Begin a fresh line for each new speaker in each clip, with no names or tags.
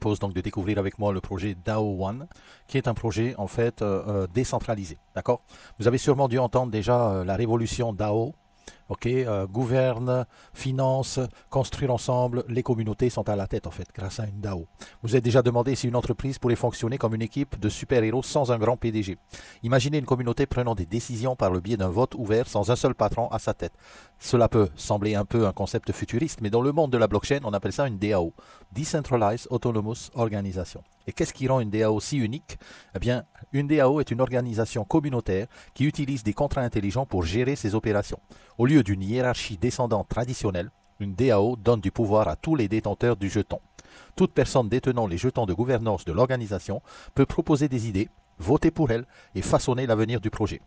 propose donc de découvrir avec moi le projet DAO One, qui est un projet en fait décentralisé. D'accord? Vous avez sûrement dû entendre déjà la révolution DAO. Ok, gouverne, finance, construire ensemble, les communautés sont à la tête en fait, grâce à une DAO. Vous vous êtes déjà demandé si une entreprise pourrait fonctionner comme une équipe de super-héros sans un grand PDG. Imaginez une communauté prenant des décisions par le biais d'un vote ouvert sans un seul patron à sa tête. Cela peut sembler un peu un concept futuriste, mais dans le monde de la blockchain, on appelle ça une DAO, Decentralized Autonomous Organization. Et qu'est-ce qui rend une DAO si unique? Eh bien, une DAO est une organisation communautaire qui utilise des contrats intelligents pour gérer ses opérations. Au lieu d'une hiérarchie descendante traditionnelle, une DAO donne du pouvoir à tous les détenteurs du jeton. Toute personne détenant les jetons de gouvernance de l'organisation peut proposer des idées, voter pour elles et façonner l'avenir du projet.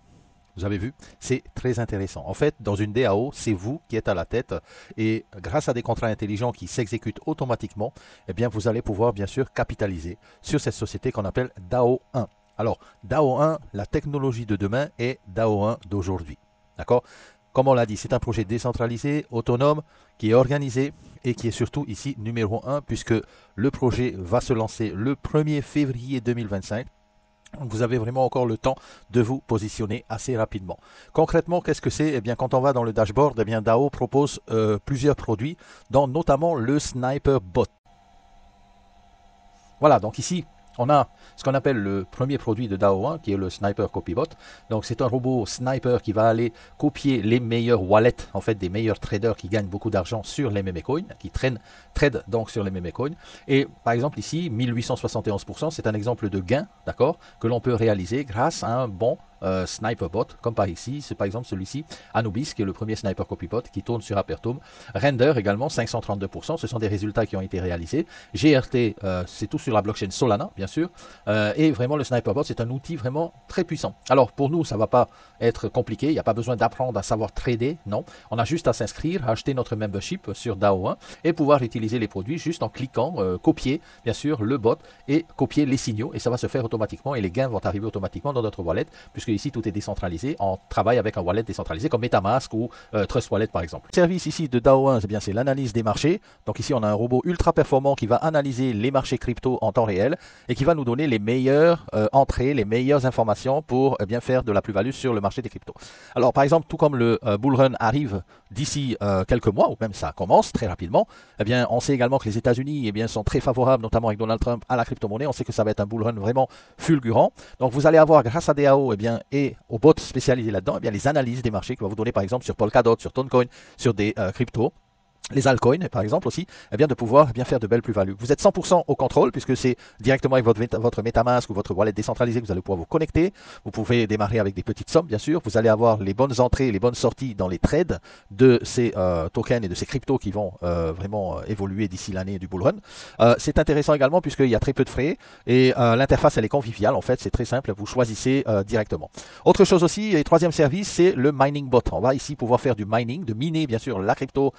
Vous avez vu, c'est très intéressant. En fait, dans une DAO, c'est vous qui êtes à la tête et grâce à des contrats intelligents qui s'exécutent automatiquement, eh bien, vous allez pouvoir bien sûr capitaliser sur cette société qu'on appelle DAO 1. Alors, DAO 1, la technologie de demain est DAO 1 d'aujourd'hui. D'accord? Comme on l'a dit, c'est un projet décentralisé, autonome, qui est organisé et qui est surtout ici numéro 1 puisque le projet va se lancer le 1er février 2025. Vous avez vraiment encore le temps de vous positionner assez rapidement. Concrètement, qu'est-ce que c'est? Eh bien, quand on va dans le dashboard, eh bien, DAO propose plusieurs produits, dont notamment le Sniper Bot. Voilà, donc ici, on a ce qu'on appelle le premier produit de DAO 1, qui est le Sniper Copybot. Donc, c'est un robot sniper qui va aller copier les meilleurs wallets, en fait, des meilleurs traders qui gagnent beaucoup d'argent sur les meme coins, qui trade donc sur les meme coins. Et par exemple, ici, 1871%, c'est un exemple de gain, d'accord, que l'on peut réaliser grâce à un bon sniper bot, comme par ici, c'est par exemple celui-ci, Anubis, qui est le premier sniper copybot qui tourne sur Apertum. Render également, 532%, ce sont des résultats qui ont été réalisés. GRT, c'est tout sur la blockchain Solana, bien sûr. Et vraiment, le sniper bot, c'est un outil vraiment très puissant. Alors, pour nous, ça ne va pas être compliqué, il n'y a pas besoin d'apprendre à savoir trader, non. On a juste à s'inscrire, à acheter notre membership sur DAO 1 et pouvoir utiliser les produits juste en cliquant, copier, bien sûr, le bot et copier les signaux. Et ça va se faire automatiquement et les gains vont arriver automatiquement dans notre wallet, puisque ici tout est décentralisé. On travaille avec un wallet décentralisé comme MetaMask ou Trust Wallet par exemple. Le service ici de DAO 1, c'est l'analyse des marchés. Donc ici on a un robot ultra performant qui va analyser les marchés crypto en temps réel et qui va nous donner les meilleures entrées, les meilleures informations pour bien faire de la plus-value sur le marché des cryptos. Alors par exemple, tout comme le bull run arrive d'ici quelques mois, ou même ça commence très rapidement, eh bien on sait également que les États-Unis sont très favorables, notamment avec Donald Trump, à la crypto-monnaie. On sait que ça va être un bull run vraiment fulgurant. Donc vous allez avoir grâce à DAO et aux bots spécialisés là-dedans, les analyses des marchés qui va vous donner par exemple sur Polkadot, sur Toncoin, sur des cryptos. Les altcoins, par exemple, aussi, de pouvoir faire de belles plus-values. Vous êtes 100% au contrôle, puisque c'est directement avec votre MetaMask ou votre wallet décentralisé que vous allez pouvoir vous connecter. Vous pouvez démarrer avec des petites sommes, bien sûr. Vous allez avoir les bonnes entrées, les bonnes sorties dans les trades de ces tokens et de ces cryptos qui vont vraiment évoluer d'ici l'année du bull run. C'est intéressant également, puisqu'il y a très peu de frais, et l'interface, elle est conviviale, en fait, c'est très simple, vous choisissez directement. Autre chose aussi, et troisième service, c'est le mining bot. On va ici pouvoir faire du mining, de miner, bien sûr, la crypto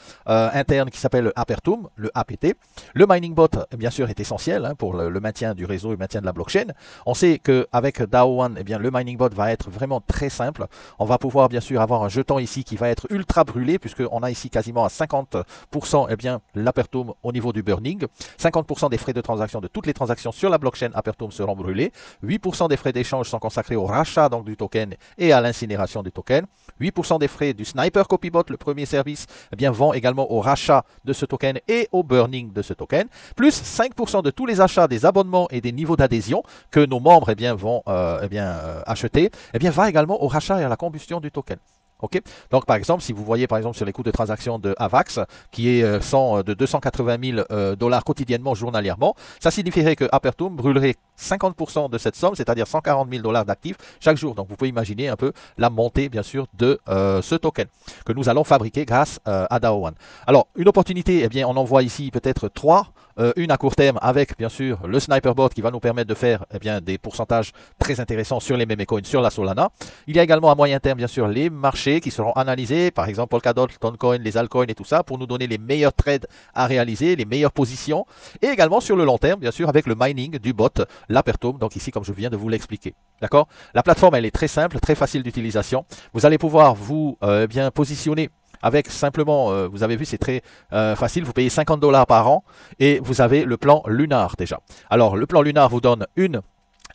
interne qui s'appelle Apertum, le APT. Le mining bot, bien sûr, est essentiel pour le maintien du réseau et le maintien de la blockchain. On sait qu'avec DAO 1, le mining bot va être vraiment très simple. On va pouvoir, bien sûr, avoir un jeton ici qui va être ultra brûlé, puisqu'on a ici quasiment à 50% l'Apertum au niveau du burning. 50% des frais de transaction de toutes les transactions sur la blockchain Apertum seront brûlés. 8% des frais d'échange sont consacrés au rachat donc, du token et à l'incinération du token. 8% des frais du Sniper Copybot, le premier service, vont également au rachat de ce token et au burning de ce token, plus 5% de tous les achats des abonnements et des niveaux d'adhésion que nos membres vont acheter, va également au rachat et à la combustion du token. Okay. Donc, par exemple, si vous voyez par exemple sur les coûts de transaction de AVAX, qui est de 280 000 dollars quotidiennement, journalièrement, ça signifierait que Apertum brûlerait 50% de cette somme, c'est-à-dire 140 000 dollars d'actifs chaque jour. Donc, vous pouvez imaginer un peu la montée, bien sûr, de ce token que nous allons fabriquer grâce à DAO 1. Alors, une opportunité, on en voit ici peut-être trois. Une à court terme avec bien sûr le sniper bot qui va nous permettre de faire des pourcentages très intéressants sur les meme coins, sur la Solana. Il y a également à moyen terme bien sûr les marchés qui seront analysés, par exemple Polkadot, Toncoin, les altcoins et tout ça pour nous donner les meilleurs trades à réaliser, les meilleures positions. Et également sur le long terme bien sûr avec le mining du bot, l'Apertum, donc ici comme je viens de vous l'expliquer. D'accord? La plateforme elle est très simple, très facile d'utilisation. Vous allez pouvoir vous positionner avec simplement, vous avez vu, c'est très facile, vous payez $50 par an et vous avez le plan Lunar déjà. Alors, le plan Lunar vous donne une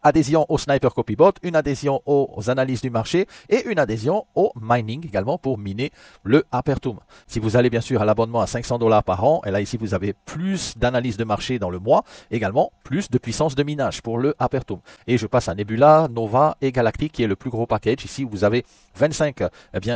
adhésion au Sniper Copybot, une adhésion aux analyses du marché et une adhésion au mining également pour miner le Apertum. Si vous allez bien sûr à l'abonnement à $500 par an, et là ici vous avez plus d'analyses de marché dans le mois, également plus de puissance de minage pour le Apertum. Et je passe à Nebula, Nova et Galactic qui est le plus gros package. Ici vous avez 25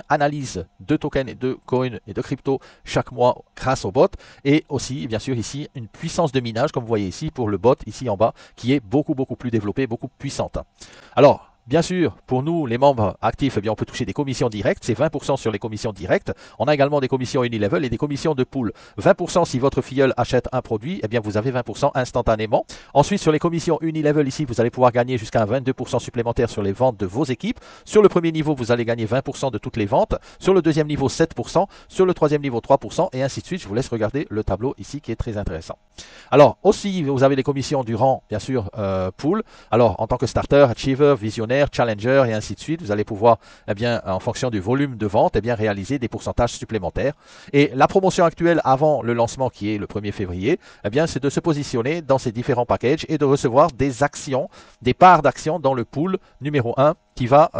analyses de tokens et de coins et de crypto chaque mois grâce au bot. Et aussi bien sûr ici une puissance de minage comme vous voyez ici pour le bot ici en bas qui est beaucoup plus développé, beaucoup puissante. Alors, bien sûr, pour nous, les membres actifs, eh bien, on peut toucher des commissions directes. C'est 20% sur les commissions directes. On a également des commissions unilevel et des commissions de pool. 20% si votre filleul achète un produit, eh bien, vous avez 20% instantanément. Ensuite, sur les commissions unilevel, ici, vous allez pouvoir gagner jusqu'à 22% supplémentaire sur les ventes de vos équipes. Sur le premier niveau, vous allez gagner 20% de toutes les ventes. Sur le deuxième niveau, 7%. Sur le troisième niveau, 3%. Et ainsi de suite. Je vous laisse regarder le tableau ici qui est très intéressant. Alors, aussi, vous avez les commissions du rang, bien sûr, pool. Alors, en tant que starter, achiever, visionnaire, challenger et ainsi de suite, vous allez pouvoir, eh bien, en fonction du volume de vente, eh bien, réaliser des pourcentages supplémentaires. Et la promotion actuelle avant le lancement qui est le 1er février, eh bien, c'est de se positionner dans ces différents packages et de recevoir des actions, des parts d'actions dans le pool numéro 1 qui va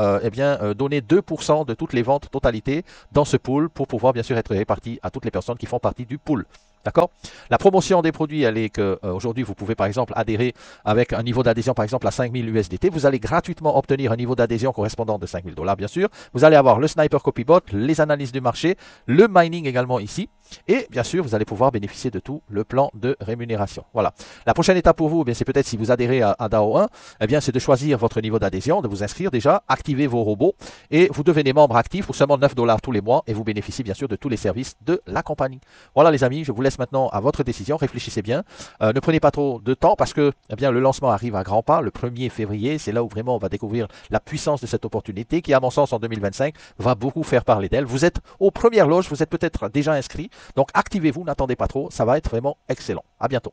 donner 2% de toutes les ventes totalité dans ce pool pour pouvoir bien sûr être réparti à toutes les personnes qui font partie du pool. D'accord? La promotion des produits, elle est que aujourd'hui, vous pouvez par exemple adhérer avec un niveau d'adhésion par exemple à 5000 USDT. Vous allez gratuitement obtenir un niveau d'adhésion correspondant de $5000 bien sûr. Vous allez avoir le Sniper Copybot, les analyses du marché, le mining également ici. Et bien sûr, vous allez pouvoir bénéficier de tout le plan de rémunération. Voilà. La prochaine étape pour vous, c'est peut-être si vous adhérez à DAO 1, eh bien, c'est de choisir votre niveau d'adhésion, de vous inscrire déjà, activer vos robots et vous devenez membre actif pour seulement $9 tous les mois et vous bénéficiez bien sûr de tous les services de la compagnie. Voilà les amis, je vous laisse maintenant à votre décision. Réfléchissez bien. Ne prenez pas trop de temps parce que eh bien, le lancement arrive à grands pas le 1er février. C'est là où vraiment on va découvrir la puissance de cette opportunité qui, à mon sens, en 2025, va beaucoup faire parler d'elle. Vous êtes aux premières loges, vous êtes peut-être déjà inscrit. Donc activez-vous, n'attendez pas trop, ça va être vraiment excellent. À bientôt.